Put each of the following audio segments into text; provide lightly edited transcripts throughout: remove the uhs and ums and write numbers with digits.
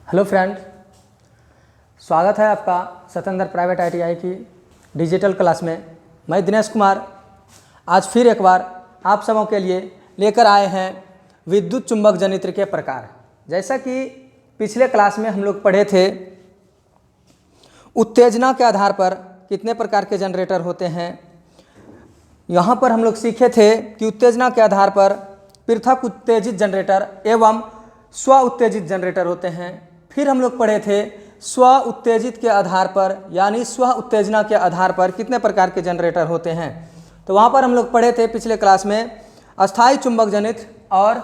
Hello friend, स्वागत है आपका सतेंद्र प्राइवेट आईटीआई की डिजिटल क्लास में। मैं दिनेश कुमार आज फिर एक बार आप सबों के लिए लेकर आए हैं विद्युत चुंबक जनित्र के प्रकार। जैसा कि पिछले क्लास में हम लोग पढ़े थे, उत्तेजना के आधार पर कितने प्रकार के जनरेटर होते हैं। यहाँ पर हम लोग सीखे थे कि उत्तेजना के आधार पर पृथक उत्तेजित जनरेटर एवं स्व उत्तेजित जनरेटर होते हैं। फिर हम लोग पढ़े थे स्व उत्तेजित के आधार पर यानी स्व उत्तेजना के आधार पर कितने प्रकार के जनरेटर होते हैं। तो वहाँ पर हम लोग पढ़े थे पिछले क्लास में अस्थायी चुंबक जनित्र और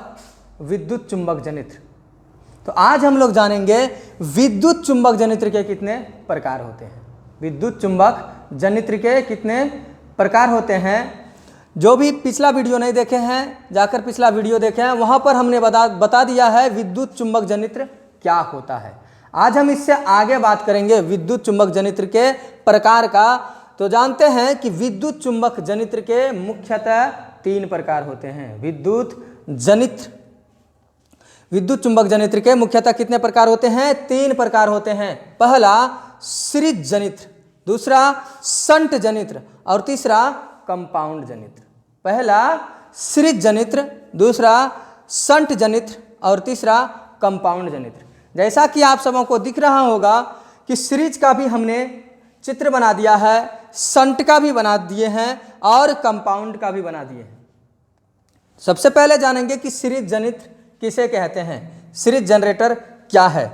विद्युत चुंबक जनित्र। तो आज हम लोग जानेंगे विद्युत चुंबक जनित्र के कितने प्रकार होते हैं। विद्युत चुंबक जनित्र के कितने प्रकार होते हैं। जो भी पिछला वीडियो नहीं देखे हैं जाकर पिछला वीडियो देखें, वहाँ पर हमने बता दिया है विद्युत चुंबक जनित्र क्या होता है। आज हम इससे आगे बात करेंगे विद्युत चुंबक जनित्र के प्रकार का। तो जानते हैं कि विद्युत चुंबक जनित्र के मुख्यतः 3 प्रकार होते हैं। विद्युत चुंबक जनित्र के मुख्यतः कितने प्रकार होते हैं? 3 प्रकार होते हैं। पहला सीरीज जनित्र, दूसरा शंट जनित्र और तीसरा कंपाउंड जनित्र। पहला सीरीज जनित्र, दूसरा शंट जनित्र और तीसरा कंपाउंड जनित्र। जैसा कि आप सबों को दिख रहा होगा कि सीरीज का भी हमने चित्र बना दिया है, शंट का भी बना दिए हैं और कंपाउंड का भी बना दिए हैं। सबसे पहले जानेंगे कि सीरीज जनित्र किसे कहते हैं, सीरीज जनरेटर क्या है।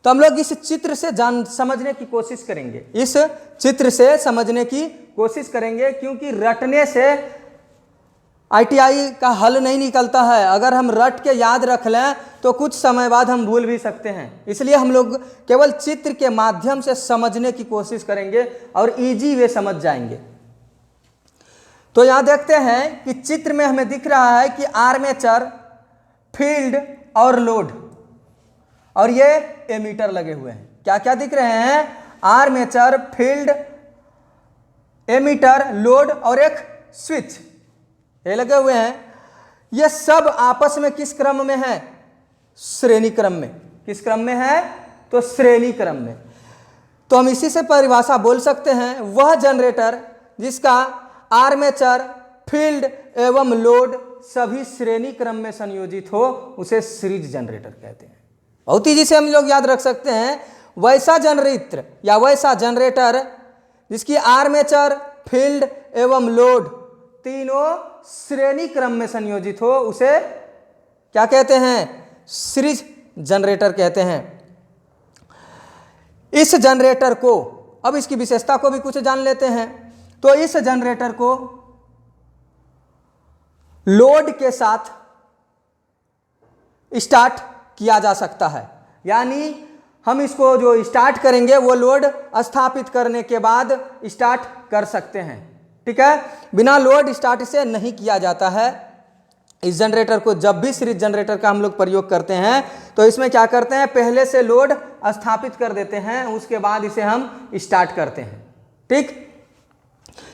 तो हम लोग इस चित्र से समझने की कोशिश करेंगे, इस चित्र से समझने की कोशिश करेंगे, क्योंकि रटने से आईटीआई का हल नहीं निकलता है। अगर हम रट के याद रख लें तो कुछ समय बाद हम भूल भी सकते हैं। इसलिए हम लोग केवल चित्र के माध्यम से समझने की कोशिश करेंगे और इजी वे समझ जाएंगे। तो यहाँ देखते हैं कि चित्र में हमें दिख रहा है कि आर्मेचर, फील्ड और लोड, और ये एमीटर लगे हुए हैं। क्या क्या दिख रहे हैं? आर्मेचर, फील्ड, एमीटर, लोड और एक स्विच, ये लगे हुए हैं। ये सब आपस में किस क्रम में है? श्रेणी क्रम में। किस क्रम में है? तो श्रेणी क्रम में। तो हम इसी से परिभाषा बोल सकते हैं, वह जनरेटर जिसका आर्मेचर, फील्ड एवं लोड सभी श्रेणी क्रम में संयोजित हो उसे सीरीज जनरेटर कहते हैं। बहुत ही जिसे हम लोग याद रख सकते हैं, वैसा जनरेटर या वैसा जनरेटर जिसकी आर्मेचर, फील्ड एवं लोड तीनों श्रेणी क्रम में संयोजित हो उसे क्या कहते हैं? सीरीज जनरेटर कहते हैं। इस जनरेटर को, अब इसकी विशेषता को भी कुछ जान लेते हैं। तो इस जनरेटर को लोड के साथ स्टार्ट किया जा सकता है, यानी हम इसको जो स्टार्ट करेंगे वो लोड स्थापित करने के बाद स्टार्ट कर सकते हैं। ठीक है, बिना लोड स्टार्ट से नहीं किया जाता है। इस जनरेटर को जब भी सीरीज जनरेटर का हम लोग प्रयोग करते हैं तो इसमें क्या करते हैं, पहले से लोड स्थापित कर देते हैं, उसके बाद इसे हम स्टार्ट करते हैं। ठीक,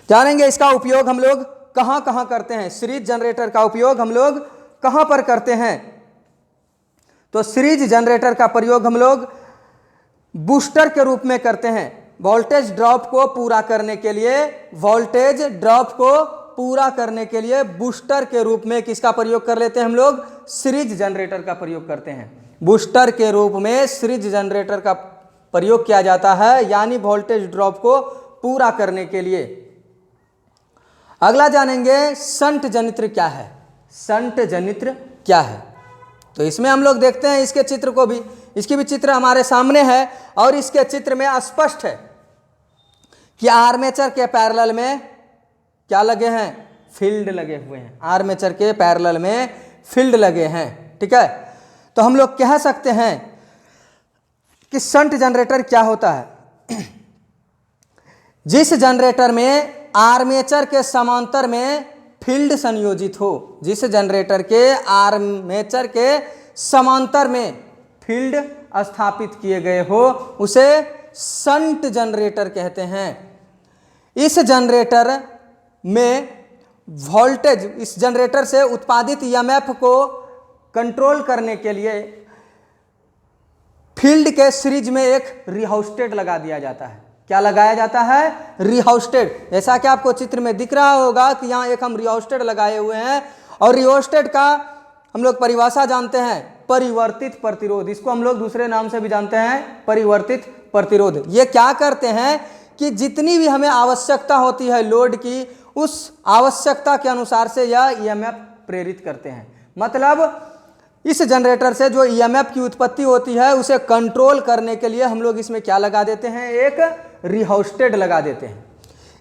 जानेंगे इसका उपयोग हम लोग कहाँ कहाँ करते हैं। सीरीज जनरेटर का उपयोग हम लोग कहाँ पर करते हैं? तो सीरीज जनरेटर का प्रयोग हम लोग बूस्टर के रूप में करते हैं। वोल्टेज ड्रॉप को पूरा करने के लिए, वोल्टेज ड्रॉप को पूरा करने के लिए बूस्टर के रूप में किसका प्रयोग कर लेते हैं हम लोग? सीरीज जनरेटर का प्रयोग करते हैं। बूस्टर के रूप में सीरीज जनरेटर का प्रयोग किया जाता है, यानी वोल्टेज ड्रॉप को पूरा करने के लिए। अगला जानेंगे शंट जनित्र क्या है। शंट जनित्र क्या है? तो इसमें हम लोग देखते हैं इसके चित्र को भी, इसकी भी चित्र हमारे सामने है और इसके चित्र में स्पष्ट है कि आर्मेचर के पैरेलल में क्या लगे हैं? फील्ड लगे हुए हैं। आर्मेचर के पैरेलल में फील्ड लगे हैं। ठीक है, तो हम लोग कह सकते हैं कि शंट जनरेटर क्या होता है? जिस जनरेटर में आर्मेचर के समांतर में फील्ड संयोजित हो, जिस जनरेटर के आर्मेचर के समांतर में फील्ड स्थापित किए गए हो उसे शंट जनरेटर कहते हैं। इस जनरेटर में वोल्टेज, इस जनरेटर से उत्पादित ईएमएफ को कंट्रोल करने के लिए फील्ड के सीरीज में एक रिहाउस्टेड लगा दिया जाता है। क्या लगाया जाता है? रिहाउस्टेड। जैसा कि आपको चित्र में दिख रहा होगा कि यहाँ एक हम रिहाउस्टेड लगाए हुए हैं, और रिहाउस्टेड का हम लोग परिभाषा जानते हैं, परिवर्तित प्रतिरोध। इसको हम लोग दूसरे नाम से भी जानते हैं, परिवर्तित प्रतिरोध। ये क्या करते हैं कि जितनी भी हमें आवश्यकता होती है लोड की, उस आवश्यकता के अनुसार से यह ईएमएफ प्रेरित करते हैं। मतलब इस जनरेटर से जो ईएमएफ की उत्पत्ति होती है उसे कंट्रोल करने के लिए हम लोग इसमें क्या लगा देते हैं? एक रिहाउस्टेड लगा देते हैं।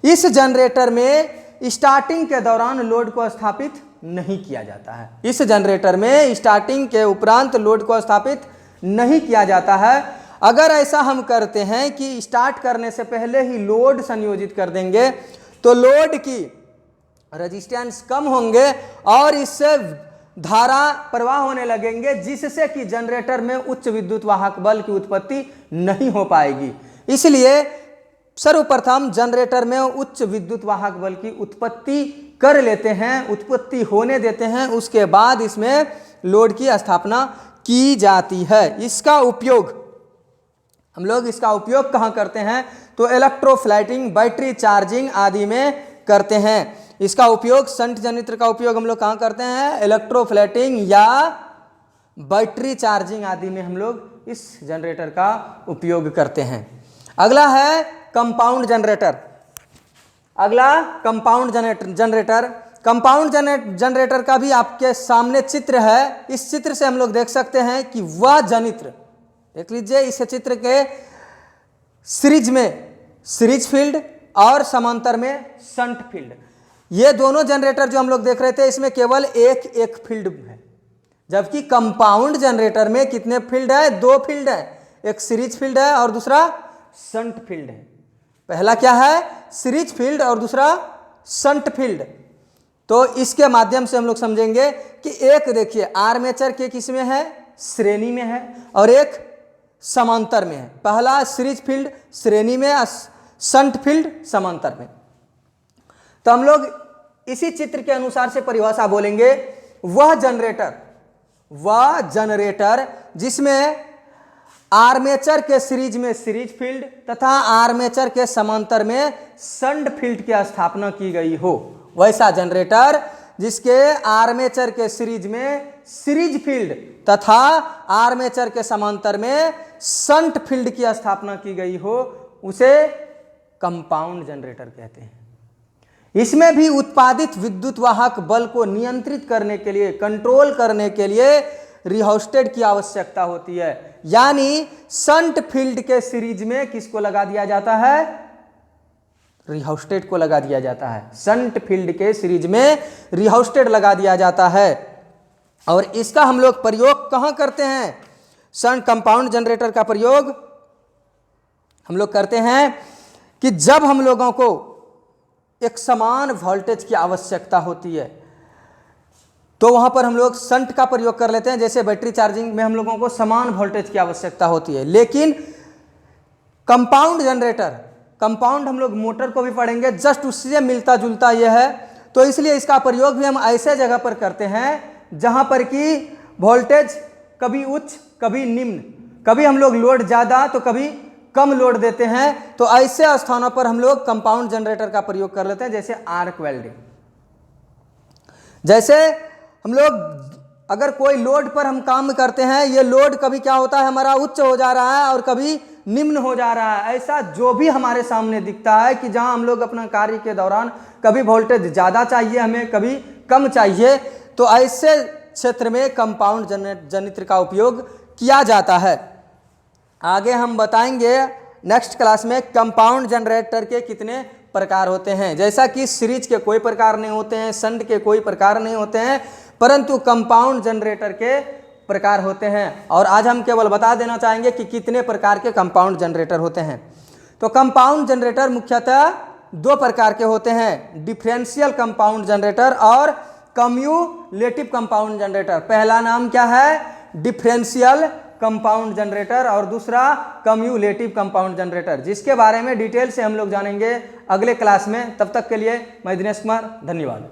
इस जनरेटर में स्टार्टिंग के दौरान लोड को स्थापित नहीं किया जाता है। इस जनरेटर में स्टार्टिंग के उपरांत लोड को स्थापित नहीं किया जाता है। अगर ऐसा हम करते हैं कि स्टार्ट करने से पहले ही लोड संयोजित कर देंगे तो लोड की रेजिस्टेंस कम होंगे और इससे धारा प्रवाह होने लगेंगे, जिससे कि जनरेटर में उच्च विद्युत वाहक बल की उत्पत्ति नहीं हो पाएगी। इसलिए सर्वप्रथम जनरेटर में उच्च विद्युत वाहक बल की उत्पत्ति कर लेते हैं, उत्पत्ति होने देते हैं, उसके बाद इसमें लोड की स्थापना की जाती है। इसका उपयोग हम लोग कहाँ करते हैं? तो इलेक्ट्रोफ्लाइटिंग, बैटरी चार्जिंग आदि में करते हैं। इसका उपयोग शंट जनरेटर का उपयोग हम लोग कहाँ करते हैं? इलेक्ट्रोफ्लाइटिंग या बैटरी चार्जिंग आदि में हम लोग इस जनरेटर का उपयोग करते हैं। अगला है कंपाउंड जनरेटर। कंपाउंड जनरेटर का भी आपके सामने चित्र है। इस चित्र से हम लोग देख सकते हैं कि वह जनित्र, देख लीजिए इस चित्र के सीरीज फील्ड और समांतर में शंट फील्ड, ये दोनों जनरेटर जो हम लोग देख रहे थे इसमें केवल एक फील्ड है, जबकि कंपाउंड जनरेटर में कितने फील्ड है? 2 फील्ड है। एक सीरीज फील्ड है और दूसरा शंट फील्ड है। पहला क्या है? सीरीज फील्ड और दूसरा शंट फील्ड। तो इसके माध्यम से हम लोग समझेंगे कि एक देखिए आर्मेचर के किसमें है? श्रेणी में है, और एक समांतर में है। पहला सीरीज फील्ड श्रेणी में, शंट फील्ड समांतर में। तो हम लोग इसी चित्र के अनुसार से परिभाषा बोलेंगे। वह जनरेटर जिसमें आर्मेचर के सीरीज में सीरीज फील्ड तथा आर्मेचर के समांतर में शंट फील्ड की स्थापना की गई हो, वैसा जनरेटर जिसके आर्मेचर के सीरीज में सीरीज फील्ड तथा आर्मेचर के समांतर में शंट फील्ड की स्थापना की गई हो, उसे कंपाउंड जनरेटर कहते हैं। इसमें भी उत्पादित विद्युत वाहक बल को नियंत्रित करने के लिए, कंट्रोल करने के लिए रिहाउस्टेड की आवश्यकता होती है। यानी शंट फील्ड के सीरीज में किसको लगा दिया जाता है? रिहाउस्टेड को लगा दिया जाता है। शंट फील्ड के सीरीज में रिहाउस्टेड लगा दिया जाता है। और इसका हम लोग प्रयोग कहां करते हैं? शंट कंपाउंड जनरेटर का प्रयोग हम लोग करते हैं कि जब हम लोगों को एक समान वोल्टेज की आवश्यकता होती है तो वहां पर हम लोग शंट का प्रयोग कर लेते हैं। जैसे बैटरी चार्जिंग में हम लोगों को समान वोल्टेज की आवश्यकता होती है, लेकिन कंपाउंड जनरेटर, कंपाउंड हम लोग मोटर को भी पढ़ेंगे, जस्ट उससे मिलता जुलता यह है। तो इसलिए इसका प्रयोग भी हम ऐसे जगह पर करते हैं जहां पर कि वोल्टेज कभी उच्च कभी निम्न, कभी हम लोग लोड ज़्यादा तो कभी कम लोड देते हैं। तो ऐसे स्थानों पर हम लोग कंपाउंड जनरेटर का प्रयोग कर लेते हैं। जैसे आर्क वेल्डिंग, जैसे हम लोग अगर कोई लोड पर हम काम करते हैं, ये लोड कभी क्या होता है हमारा उच्च हो जा रहा है और कभी निम्न हो जा रहा है। ऐसा जो भी हमारे सामने दिखता है कि जहां हम लोग अपना कार्य के दौरान कभी वोल्टेज ज़्यादा चाहिए हमें, कभी कम चाहिए, तो ऐसे क्षेत्र में कंपाउंड जनरेटर का उपयोग किया जाता है। आगे हम बताएंगे नेक्स्ट क्लास में कंपाउंड जनरेटर के कितने प्रकार होते हैं। जैसा कि सीरीज के कोई प्रकार नहीं होते हैं, शंट के कोई प्रकार नहीं होते हैं, परंतु कंपाउंड जनरेटर के प्रकार होते हैं। और आज हम केवल बता देना चाहेंगे कि कितने प्रकार के कंपाउंड जनरेटर होते हैं। तो कंपाउंड जनरेटर मुख्यतः 2 प्रकार के होते हैं, डिफरेंशियल कंपाउंड जनरेटर और कम्युलेटिव कंपाउंड जनरेटर। पहला नाम क्या है? डिफरेंशियल कंपाउंड जनरेटर और दूसरा कम्युलेटिव कंपाउंड जनरेटर, जिसके बारे में डिटेल से हम लोग जानेंगे अगले क्लास में। तब तक के लिए मैं दिनेश कुमार, धन्यवाद।